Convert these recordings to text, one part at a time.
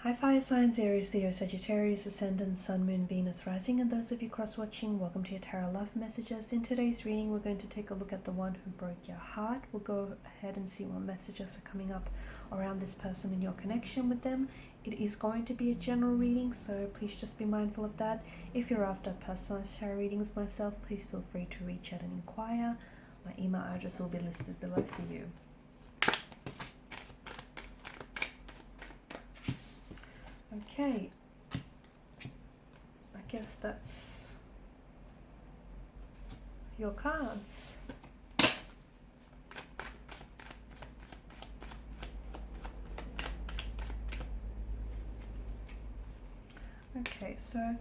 Hi fire signs, Aries, Leo, Sagittarius, Ascendant, Sun, Moon, Venus, Rising, and those of you cross-watching, welcome to your Tarot Love Messages. In today's reading, we're going to take a look at the one who broke your heart. We'll go ahead and see what messages are coming up around this person and your connection with them. It is going to be a general reading, so please just be mindful of that. If you're after a personalized tarot reading with myself, please feel free to reach out and inquire. My email address will be listed below for you. Okay, I guess that's your cards. Okay, so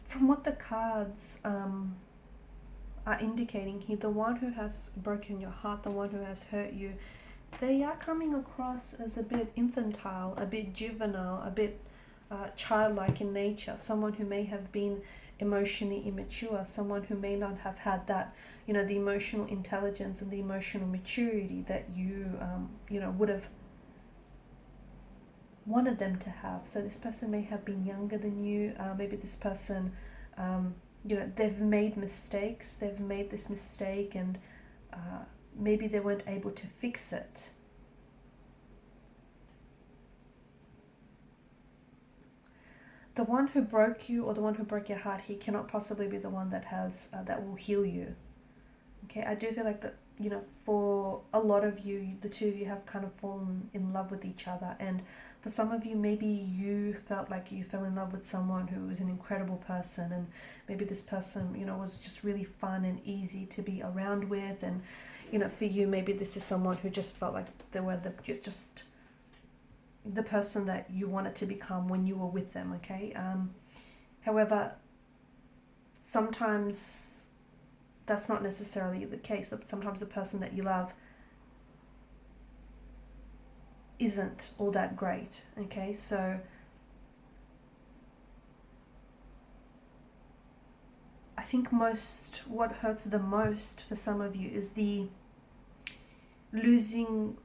from what the cards are indicating here, the one who has broken your heart, the one who has hurt you, they are coming across as a bit infantile, a bit juvenile, a bit childlike in nature, someone who may have been emotionally immature, someone who may not have had that, the emotional intelligence and the emotional maturity that you, would have wanted them to have. So this person may have been younger than you. Maybe this person, they've made mistakes. They've made this mistake and maybe they weren't able to fix it. The one who broke you or the one who broke your heart, he cannot possibly be the one that has that will heal you. Okay, I do feel like that, for a lot of you, the two of you have kind of fallen in love with each other. And for some of you, maybe you felt like you fell in love with someone who was an incredible person. And maybe this person, was just really fun and easy to be around with. And, for you, maybe this is someone who just felt like they were just the person that you wanted to become when you were with them, okay? However, sometimes that's not necessarily the case. Sometimes the person that you love isn't all that great, okay? So I think what hurts the most for some of you is the losing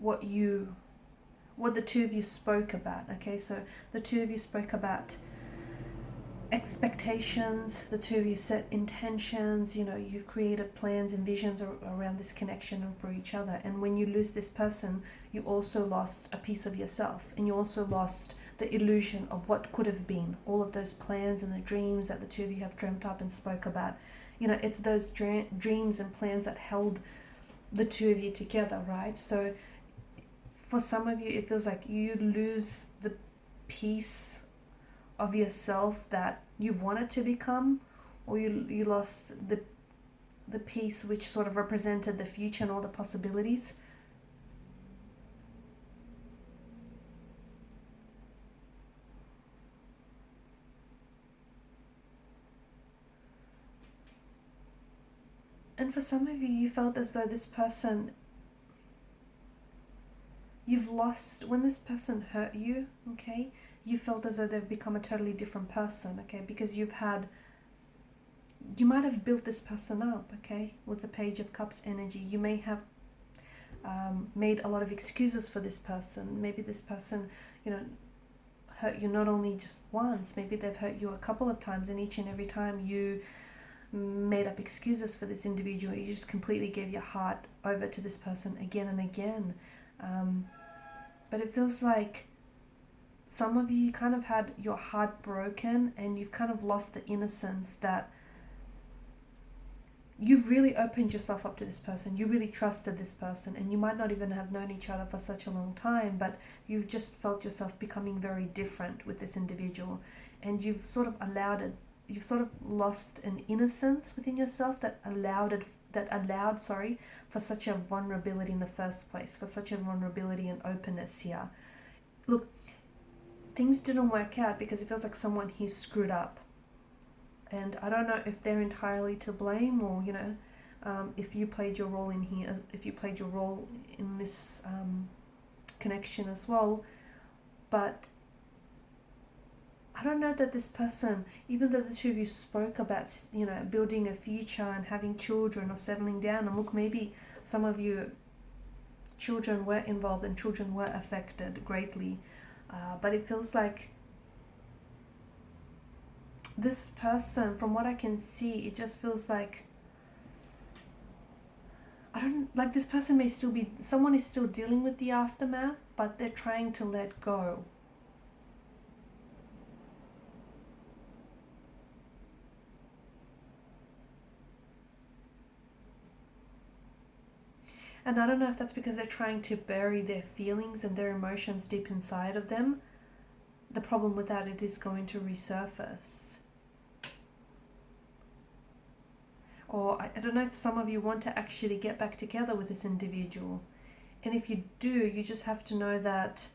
what the two of you spoke about, okay? So the two of you spoke about expectations, the two of you set intentions, you've created plans and visions around this connection and for each other. And when you lose this person, you also lost a piece of yourself, and you also lost the illusion of what could have been, all of those plans and the dreams that the two of you have dreamt up and spoke about. It's those dreams and plans that held the two of you together, right? So for some of you, it feels like you lose the piece of yourself that you wanted to become, or you lost the piece which sort of represented the future and all the possibilities. And for some of you, you felt as though this person, you've lost, when this person hurt you, okay, you felt as though they've become a totally different person, okay, because you might have built this person up, okay, with the Page of Cups energy. You may have made a lot of excuses for this person. Maybe this person, hurt you not only just once, maybe they've hurt you a couple of times, and each and every time you made up excuses for this individual. You just completely gave your heart over to this person again and again. But it feels like some of you kind of had your heart broken, and you've kind of lost the innocence that you've really opened yourself up to this person. You really trusted this person, and you might not even have known each other for such a long time, but you've just felt yourself becoming very different with this individual, and you've sort of lost an innocence within yourself that allowed for such a vulnerability in the first place, for such a vulnerability and openness here. Look, things didn't work out because it feels like someone here screwed up, and I don't know if they're entirely to blame, or if you played your role in here, if you played your role in this connection as well. But I don't know that this person, even though the two of you spoke about, building a future and having children or settling down, and look, maybe some of you children were involved and children were affected greatly. But it feels like this person, from what I can see, it just feels like, I don't, like this person may still be, someone is still dealing with the aftermath, but they're trying to let go. And I don't know if that's because they're trying to bury their feelings and their emotions deep inside of them. The problem with that, it is going to resurface. Or I don't know if some of you want to actually get back together with this individual. And if you do, you just have to know that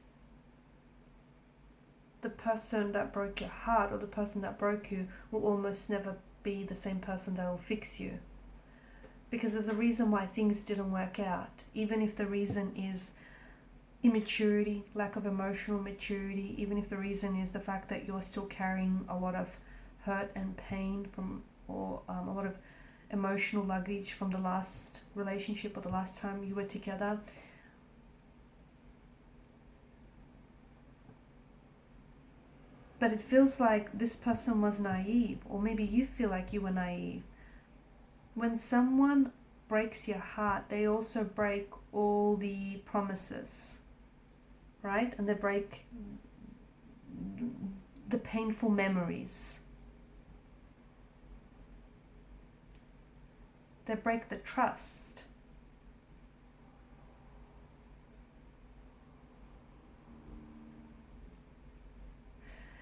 the person that broke your heart or the person that broke you will almost never be the same person that will fix you. Because there's a reason why things didn't work out. Even if the reason is immaturity, lack of emotional maturity, even if the reason is the fact that you're still carrying a lot of hurt and pain from, or a lot of emotional luggage from the last relationship or the last time you were together. But it feels like this person was naive, or maybe you feel like you were naive. When someone breaks your heart, they also break all the promises, right? And they break the painful memories. They break the trust.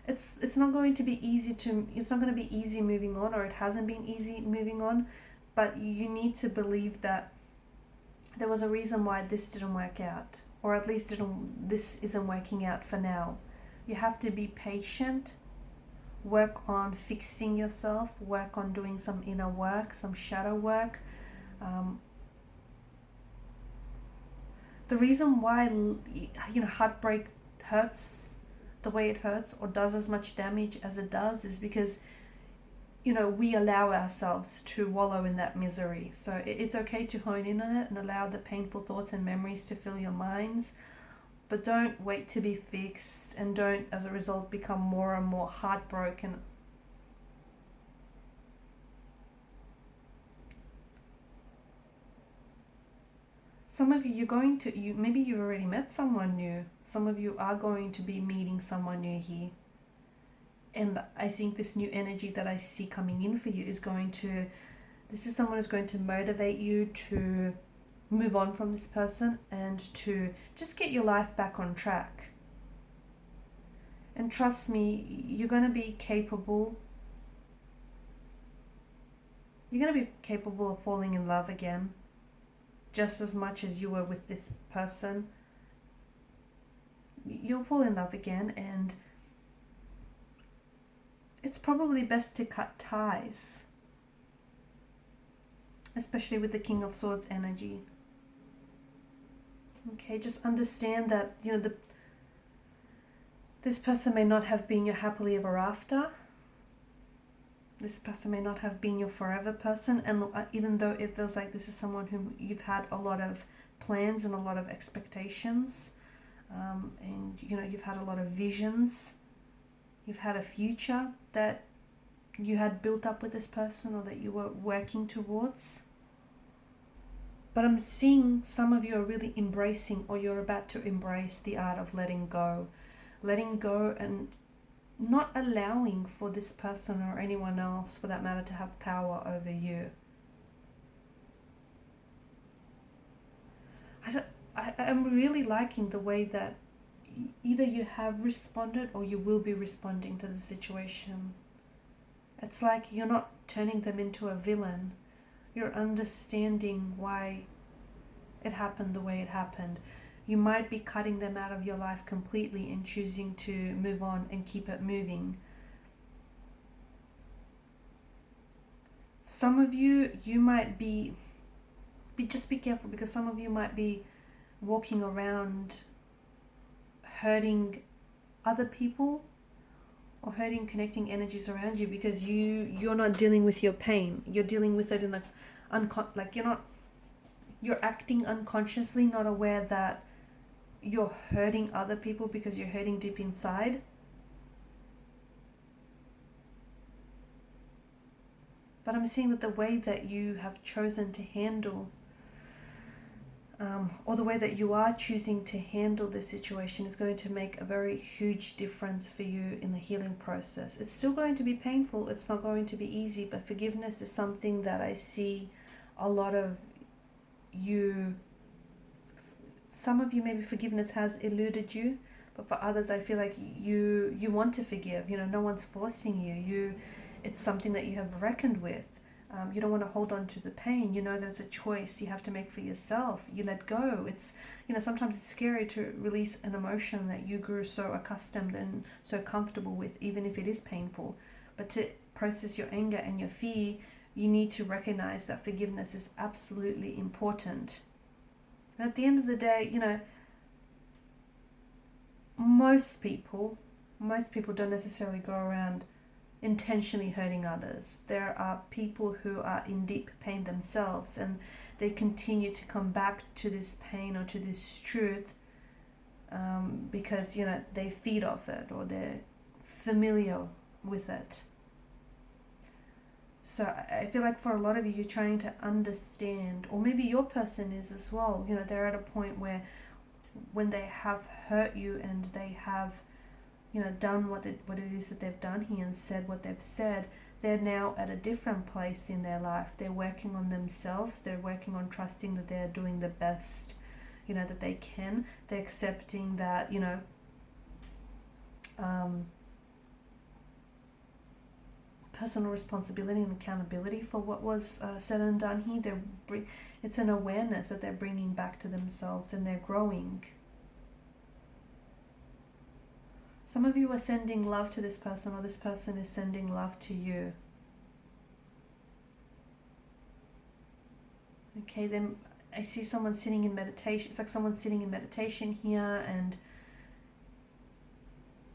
It's not going to be easy it's not going to be easy moving on, or it hasn't been easy moving on, but you need to believe that there was a reason why this didn't work out, or at least this isn't working out for now. You have to be patient, work on fixing yourself, work on doing some inner work, some shadow work. The reason why heartbreak hurts the way it hurts, or does as much damage as it does, is because we allow ourselves to wallow in that misery. So it's okay to hone in on it and allow the painful thoughts and memories to fill your minds, but don't wait to be fixed, and don't as a result become more and more heartbroken. Some of you, maybe you've already met someone new. Some of you are going to be meeting someone new here. And I think this new energy that I see coming in for you this is someone who's going to motivate you to move on from this person and to just get your life back on track. And trust me, you're going to be capable. You're going to be capable of falling in love again, just as much as you were with this person. You'll fall in love again, and it's probably best to cut ties, especially with the King of Swords energy. Okay, just understand that this person may not have been your happily ever after. This person may not have been your forever person, and even though it feels like this is someone whom you've had a lot of plans and a lot of expectations, and you've had a lot of visions, you've had a future that you had built up with this person, or that you were working towards. But I'm seeing some of you are really embracing, or you're about to embrace, the art of letting go and not allowing for this person or anyone else for that matter to have power over you. I'm really liking the way that either you have responded or you will be responding to the situation. It's like you're not turning them into a villain. You're understanding why it happened the way it happened. You might be cutting them out of your life completely and choosing to move on and keep it moving. Some of you might be just be careful, because some of you might be walking around hurting other people, or hurting connecting energies around you, because you're not dealing with your pain. You're dealing with it in you're acting unconsciously, not aware that you're hurting other people because you're hurting deep inside. But I'm seeing that the way that you have chosen to handle, or the way that you are choosing to handle this situation, is going to make a very huge difference for you in the healing process. It's still going to be painful, it's not going to be easy, but forgiveness is something that I see a lot of you. Some of you, maybe forgiveness has eluded you, but for others I feel like you want to forgive. No one's forcing you. It's something that you have reckoned with. You don't want to hold on to the pain. You know that it's a choice you have to make for yourself. You let go. It's, sometimes it's scary to release an emotion that you grew so accustomed and so comfortable with, even if it is painful. But to process your anger and your fear, you need to recognize that forgiveness is absolutely important. And at the end of the day, most people don't necessarily go around intentionally hurting others. There are people who are in deep pain themselves, and they continue to come back to this pain or to this truth because they feed off it, or they're familiar with it. So I feel like for a lot of you, you're trying to understand, or maybe your person is as well. They're at a point where when they have hurt you and they have done what it is that they've done here and said what they've said, they're now at a different place in their life. They're working on themselves. They're working on trusting that they're doing the best, that they can. They're accepting that, personal responsibility and accountability for what was said and done here. It's an awareness that they're bringing back to themselves, and they're growing. Some of you are sending love to this person, or this person is sending love to you. Okay, then I see someone sitting in meditation. It's like someone's sitting in meditation here, and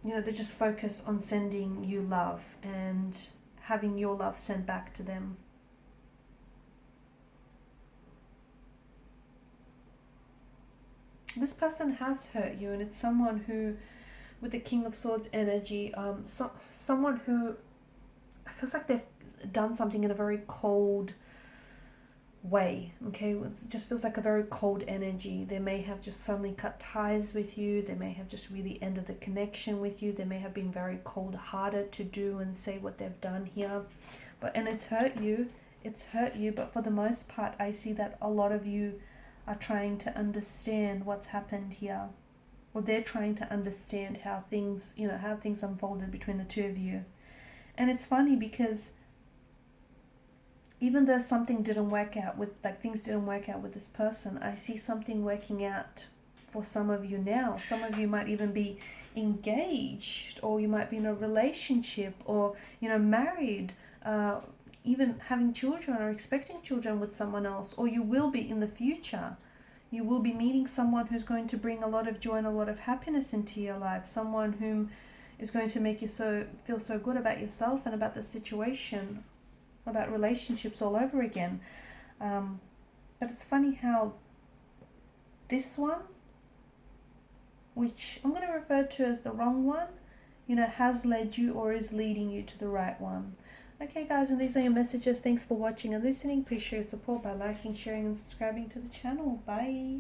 they just focus on sending you love and having your love sent back to them. This person has hurt you, and it's someone who, with the King of Swords energy, someone who feels like they've done something in a very cold way. Okay, it just feels like a very cold energy. They may have just suddenly cut ties with you. They may have just really ended the connection with you. They may have been very cold-hearted to do and say what they've done here, and it's hurt you. But for the most part, I see that a lot of you are trying to understand what's happened here. Or they're trying to understand how things unfolded between the two of you. And it's funny because even though something didn't work out with, things didn't work out with this person, I see something working out for some of you now. Some of you might even be engaged, or you might be in a relationship, or, married, even having children or expecting children with someone else, or you will be in the future. You will be meeting someone who's going to bring a lot of joy and a lot of happiness into your life. Someone whom is going to make you feel so good about yourself and about the situation, about relationships all over again. But it's funny how this one, which I'm going to refer to as the wrong one, has led you or is leading you to the right one. Okay guys, and these are your messages. Thanks for watching and listening. Please show your support by liking, sharing and subscribing to the channel. Bye.